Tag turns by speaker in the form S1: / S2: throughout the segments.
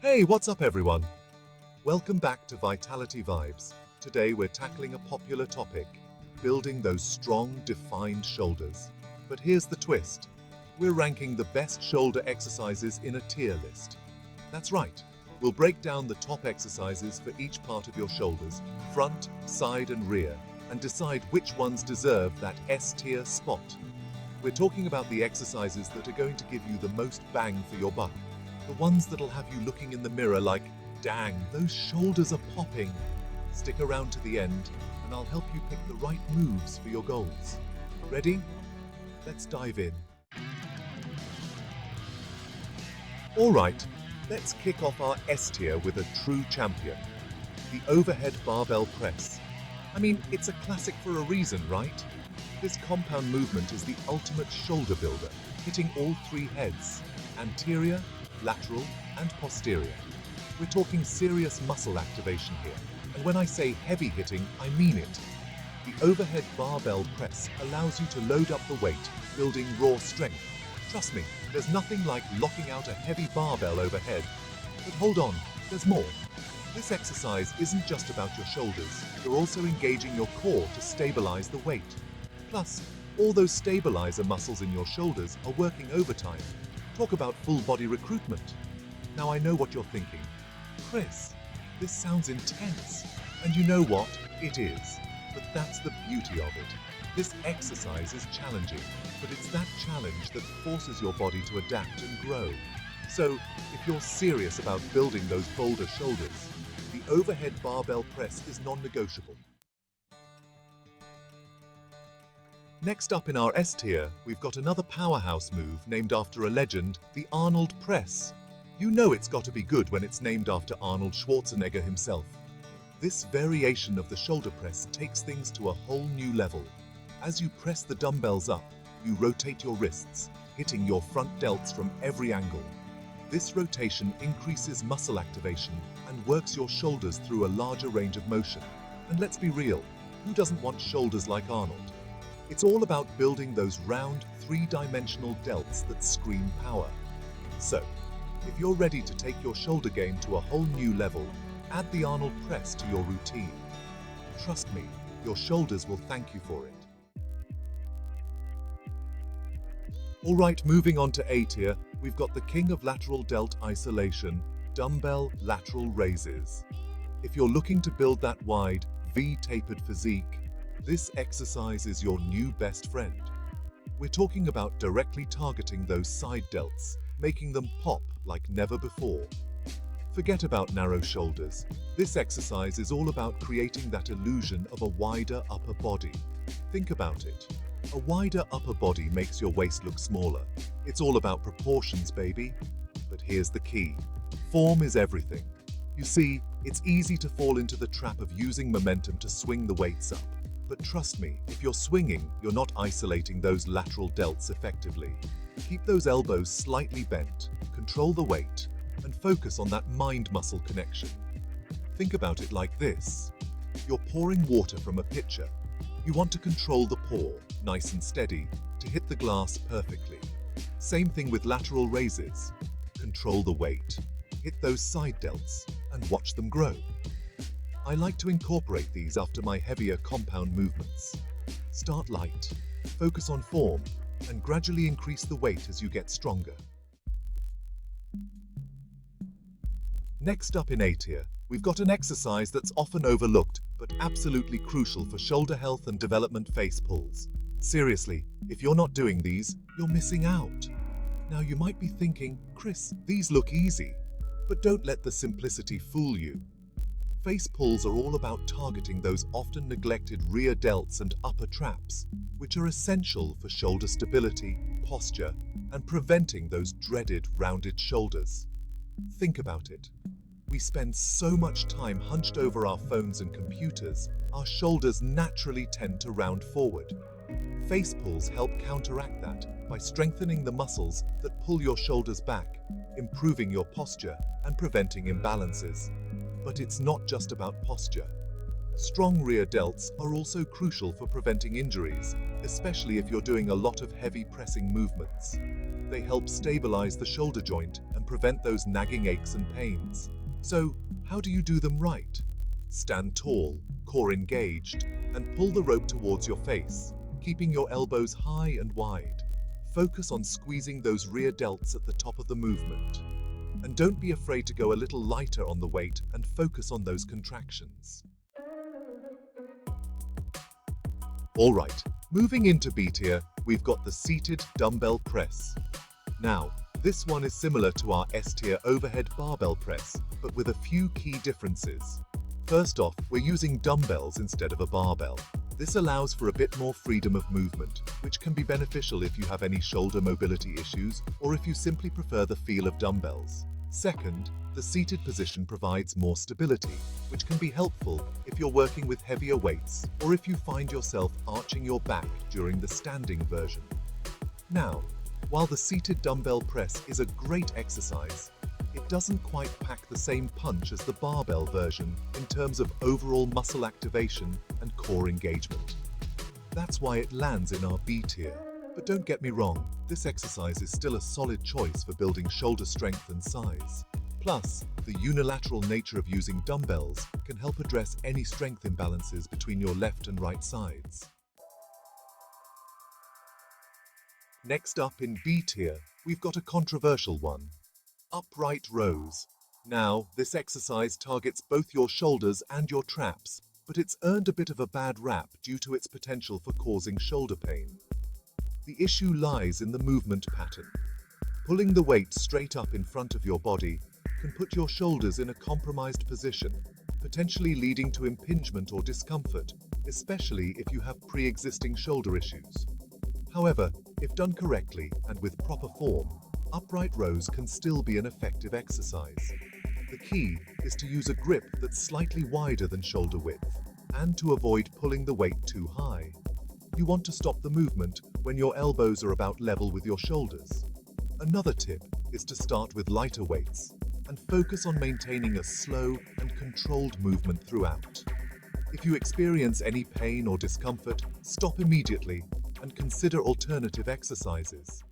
S1: Hey, what's up everyone? Welcome back to Vitality Vibes. Today we're tackling a popular topic, building those strong, defined shoulders. But here's the twist. We're ranking the best shoulder exercises in a tier list. That's right. We'll break down the top exercises for each part of your shoulders, front, side and rear, and decide which ones deserve that S tier spot. We're talking about the exercises that are going to give you the most bang for your buck. The ones that'll have you looking in the mirror like, dang, those shoulders are popping. Stick around to the end, and I'll help you pick the right moves for your goals. Ready? Let's dive in. Alright, let's kick off our S tier with a true champion. The overhead barbell press. I mean, it's a classic for a reason, right? This compound movement is the ultimate shoulder builder, hitting all three heads, anterior, lateral, and posterior. We're talking serious muscle activation here, and when I say heavy hitting, I mean it. The overhead barbell press allows you to load up the weight, building raw strength. Trust me, there's nothing like locking out a heavy barbell overhead. But hold on, there's more. This exercise isn't just about your shoulders, you're also engaging your core to stabilize the weight. Plus, all those stabilizer muscles in your shoulders are working overtime. Talk about full body recruitment. Now I know what you're thinking. Chris, this sounds intense. And you know what? It is. But that's the beauty of it. This exercise is challenging, but it's that challenge that forces your body to adapt and grow. So, if you're serious about building those bolder shoulders, the overhead barbell press is non-negotiable. Next up in our S tier, we've got another powerhouse move named after a legend, the Arnold Press. You know it's got to be good when it's named after Arnold Schwarzenegger himself. This variation of the shoulder press takes things to a whole new level. As you press the dumbbells up, you rotate your wrists, hitting your front delts from every angle. This rotation increases muscle activation and works your shoulders through a larger range of motion. And let's be real, who doesn't want shoulders like Arnold? It's all about building those round, three-dimensional delts that scream power. So, if you're ready to take your shoulder game to a whole new level, add the Arnold Press to your routine. Trust me, your shoulders will thank you for it. Alright, moving on to A tier, we've got the king of lateral delt isolation, dumbbell lateral raises. If you're looking to build that wide, V-tapered physique, this exercise is your new best friend. We're talking about directly targeting those side delts, making them pop like never before. Forget about narrow shoulders. This exercise is all about creating that illusion of a wider upper body. Think about it. A wider upper body makes your waist look smaller. It's all about proportions, baby. But here's the key. Form is everything. You see, it's easy to fall into the trap of using momentum to swing the weights up. But trust me, if you're swinging, you're not isolating those lateral delts effectively. Keep those elbows slightly bent, control the weight, and focus on that mind-muscle connection. Think about it like this. You're pouring water from a pitcher. You want to control the pour, nice and steady, to hit the glass perfectly. Same thing with lateral raises. Control the weight, hit those side delts, and watch them grow. I like to incorporate these after my heavier compound movements. Start light, focus on form, and gradually increase the weight as you get stronger. Next up in A tier, we've got an exercise that's often overlooked, but absolutely crucial for shoulder health and development: face pulls. Seriously, if you're not doing these, you're missing out. Now you might be thinking, Chris, these look easy. But don't let the simplicity fool you. Face pulls are all about targeting those often neglected rear delts and upper traps, which are essential for shoulder stability, posture, and preventing those dreaded rounded shoulders. Think about it. We spend so much time hunched over our phones and computers, our shoulders naturally tend to round forward. Face pulls help counteract that by strengthening the muscles that pull your shoulders back, improving your posture, and preventing imbalances. But it's not just about posture. Strong rear delts are also crucial for preventing injuries, especially if you're doing a lot of heavy pressing movements. They help stabilize the shoulder joint and prevent those nagging aches and pains. So, how do you do them right? Stand tall, core engaged, and pull the rope towards your face, keeping your elbows high and wide. Focus on squeezing those rear delts at the top of the movement. And don't be afraid to go a little lighter on the weight and focus on those contractions. Alright, moving into B tier, we've got the seated dumbbell press. Now, this one is similar to our S tier overhead barbell press, but with a few key differences. First off, we're using dumbbells instead of a barbell. This allows for a bit more freedom of movement, which can be beneficial if you have any shoulder mobility issues or if you simply prefer the feel of dumbbells. Second, the seated position provides more stability, which can be helpful if you're working with heavier weights or if you find yourself arching your back during the standing version. Now, while the seated dumbbell press is a great exercise, it doesn't quite pack the same punch as the barbell version in terms of overall muscle activation and core engagement. That's why it lands in our B tier. But don't get me wrong, this exercise is still a solid choice for building shoulder strength and size. Plus, the unilateral nature of using dumbbells can help address any strength imbalances between your left and right sides. Next up in B tier, we've got a controversial one. Upright rows. Now, this exercise targets both your shoulders and your traps, but it's earned a bit of a bad rap due to its potential for causing shoulder pain. The issue lies in the movement pattern. Pulling the weight straight up in front of your body can put your shoulders in a compromised position, potentially leading to impingement or discomfort, especially if you have pre-existing shoulder issues. However, if done correctly and with proper form, upright rows can still be an effective exercise. The key is to use a grip that's slightly wider than shoulder width and to avoid pulling the weight too high. You want to stop the movement when your elbows are about level with your shoulders. Another tip is to start with lighter weights and focus on maintaining a slow and controlled movement throughout. If you experience any pain or discomfort, stop immediately and consider alternative exercises.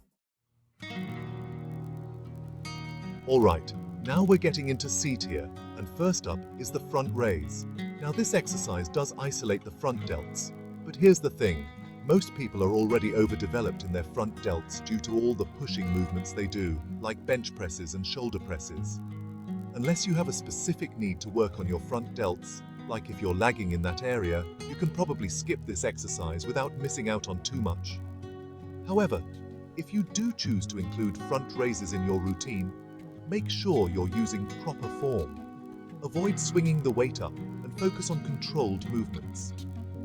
S1: Alright, now we're getting into C tier, and first up is the front raise. Now this exercise does isolate the front delts, but here's the thing, most people are already overdeveloped in their front delts due to all the pushing movements they do, like bench presses and shoulder presses. Unless you have a specific need to work on your front delts, like if you're lagging in that area, you can probably skip this exercise without missing out on too much. However, if you do choose to include front raises in your routine, make sure you're using proper form. Avoid swinging the weight up and focus on controlled movements.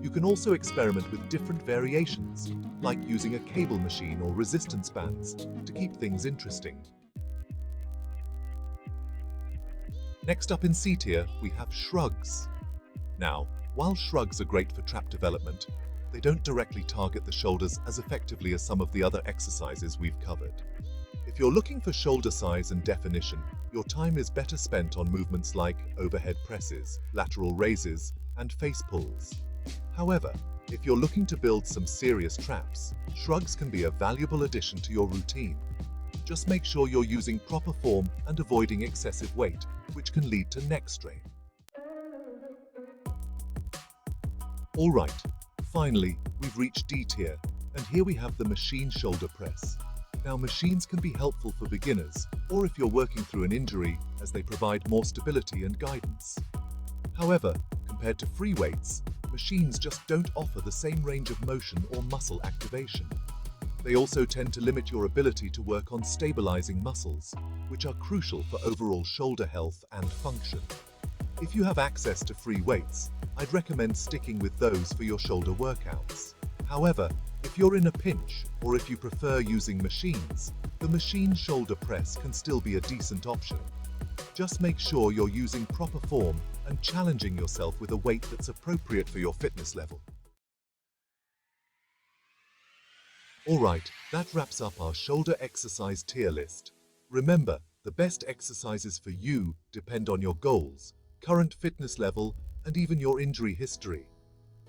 S1: You can also experiment with different variations, like using a cable machine or resistance bands, to keep things interesting. Next up in C tier, we have shrugs. Now, while shrugs are great for trap development, they don't directly target the shoulders as effectively as some of the other exercises we've covered. If you're looking for shoulder size and definition, your time is better spent on movements like overhead presses, lateral raises, and face pulls. However, if you're looking to build some serious traps, shrugs can be a valuable addition to your routine. Just make sure you're using proper form and avoiding excessive weight, which can lead to neck strain. Alright, finally, we've reached D tier, and here we have the machine shoulder press. Now, machines can be helpful for beginners, or if you're working through an injury, as they provide more stability and guidance. However, compared to free weights, machines just don't offer the same range of motion or muscle activation. They also tend to limit your ability to work on stabilizing muscles, which are crucial for overall shoulder health and function. If you have access to free weights, I'd recommend sticking with those for your shoulder workouts. However, if you're in a pinch, or if you prefer using machines, the machine shoulder press can still be a decent option. Just make sure you're using proper form and challenging yourself with a weight that's appropriate for your fitness level. Alright, that wraps up our shoulder exercise tier list. Remember, the best exercises for you depend on your goals, current fitness level, and even your injury history.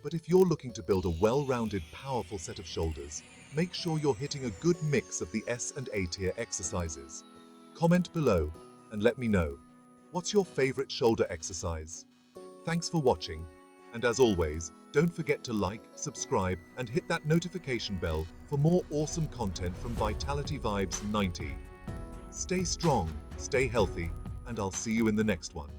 S1: But if you're looking to build a well-rounded, powerful set of shoulders, make sure you're hitting a good mix of the S and A tier exercises. Comment below and let me know, what's your favorite shoulder exercise? Thanks for watching, and as always, don't forget to like, subscribe, and hit that notification bell for more awesome content from Vitality Vibes 90. Stay strong, stay healthy, and I'll see you in the next one.